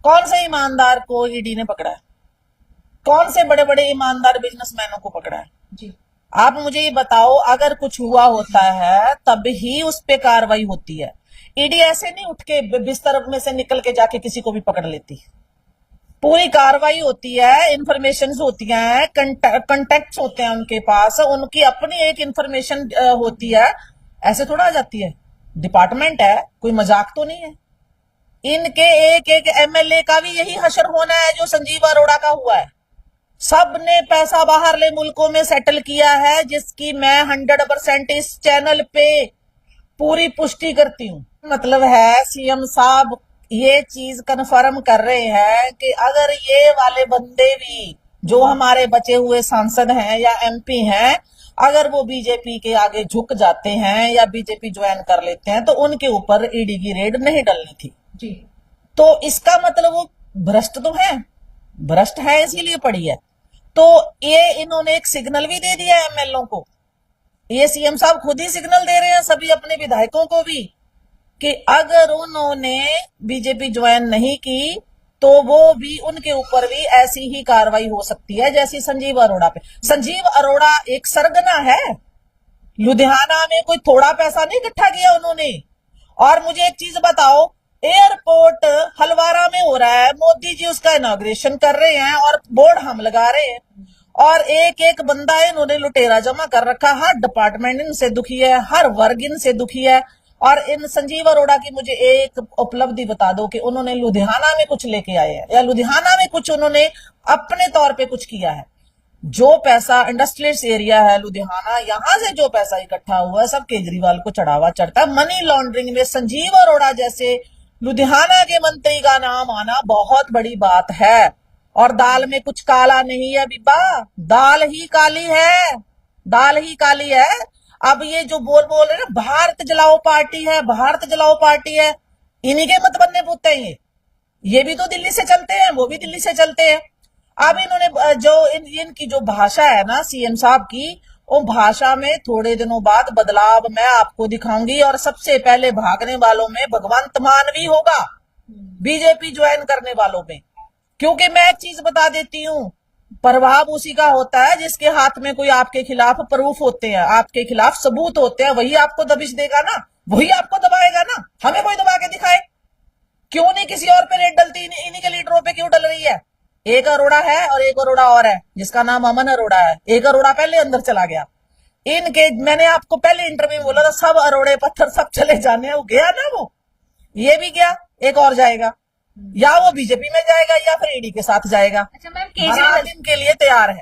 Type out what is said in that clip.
कौन से ईमानदार को ईडी ने पकड़ा है? कौन से बड़े बड़े ईमानदार बिजनेसमैनों को पकड़ा है? जी। आप मुझे ये बताओ, अगर कुछ हुआ होता है तब ही उस पे कार्रवाई होती है। ईडी ऐसे नहीं उठ के बिस्तर में से निकल के जाके किसी को भी पकड़ लेती। पूरी कार्रवाई होती है, इंफॉर्मेशन होती हैं, कंटेक्ट होते हैं उनके पास, उनकी अपनी एक इंफॉर्मेशन होती है। ऐसे थोड़ा आ जाती है। डिपार्टमेंट है, कोई मजाक तो नहीं है। इनके एक एक एमएलए का भी यही हशर होना है जो संजीव अरोड़ा का हुआ है। सब ने पैसा बाहरले मुल्कों में सेटल किया है, जिसकी मैं 100% इस चैनल पे पूरी पुष्टि करती हूँ। मतलब है सीएम साहब ये चीज कन्फर्म कर रहे हैं कि अगर ये वाले बंदे भी जो हमारे बचे हुए सांसद हैं या एमपी हैं, अगर वो बीजेपी के आगे झुक जाते हैं या बीजेपी ज्वाइन कर लेते हैं तो उनके ऊपर ईडी की रेड नहीं डलनी थी। जी। तो इसका मतलब वो भ्रष्ट तो है, भ्रष्ट है इसीलिए पड़ी है। तो ये इन्होंने एक सिग्नल भी दे दिया एमएलओ को। ये सीएम साहब खुद ही सिग्नल दे रहे हैं सभी अपने विधायकों को भी कि अगर उन्होंने बीजेपी ज्वाइन नहीं की तो वो भी उनके ऊपर भी ऐसी ही कार्रवाई हो सकती है जैसी संजीव अरोड़ा पे। संजीव अरोड़ा एक सरगना है। लुधियाना में कोई थोड़ा पैसा नहीं इकट्ठा किया उन्होंने। और मुझे एक चीज बताओ, एयरपोर्ट हलवारा में हो रहा है, मोदी जी उसका इनॉग्रेशन कर रहे हैं और बोर्ड हम लगा रहे हैं, और एक एक बंदा इन्होंने लुटेरा जमा कर रखा। हर डिपार्टमेंट इनसे दुखी है, हर वर्ग इनसे दुखी है। और इन संजीव अरोड़ा की मुझे एक उपलब्धि बता दो कि उन्होंने लुधियाना में कुछ लेके आए हैं या लुधियाना में कुछ उन्होंने अपने तौर पे कुछ किया है। जो पैसा इंडस्ट्रियल एरिया है लुधियाना, यहां से जो पैसा इकट्ठा हुआ है सब केजरीवाल को चढ़ावा चढ़ता है। मनी लॉन्ड्रिंग में संजीव अरोड़ा जैसे लुधियाना के मंत्री का नाम आना बहुत बड़ी बात है। और दाल में कुछ काला नहीं है बिब्बा, दाल ही काली है, दाल ही काली है। अब ये जो बोल रहे ना भारत जलाओ पार्टी है, भारत जलाओ पार्टी है, इन्हीं के मत बनने पुते हैं ये भी तो दिल्ली से चलते हैं, वो भी दिल्ली से चलते हैं। अब इन्होंने जो इनकी जो भाषा है ना सीएम साहब की, वो भाषा में थोड़े दिनों बाद बदलाव मैं आपको दिखाऊंगी। और सबसे पहले भागने वालों में भगवंत मान भी होगा, बीजेपी ज्वाइन करने वालों में। क्योंकि मैं एक चीज बता देती हूँ, प्रभाव उसी का होता है जिसके हाथ में कोई आपके खिलाफ प्रूफ होते हैं, आपके खिलाफ सबूत होते हैं, वही आपको दबिश देगा ना, वही आपको दबाएगा ना। हमें कोई दबा के दिखाए, क्यों नहीं किसी और पे रेड डलती, इन्हीं के लीडरों पे क्यों डल रही है? एक अरोड़ा है और एक अरोड़ा और है जिसका नाम अमन अरोड़ा है। एक अरोड़ा पहले अंदर चला गया। इनके मैंने आपको पहले इंटरव्यू में बोला था सब अरोड़े पत्थर सब चले जाने, वो गया ना, वो ये भी गया, एक और जाएगा, या वो बीजेपी में जाएगा या फिर ईडी के साथ जाएगा। अच्छा मैम, केजरीवाल के लिए तैयार है।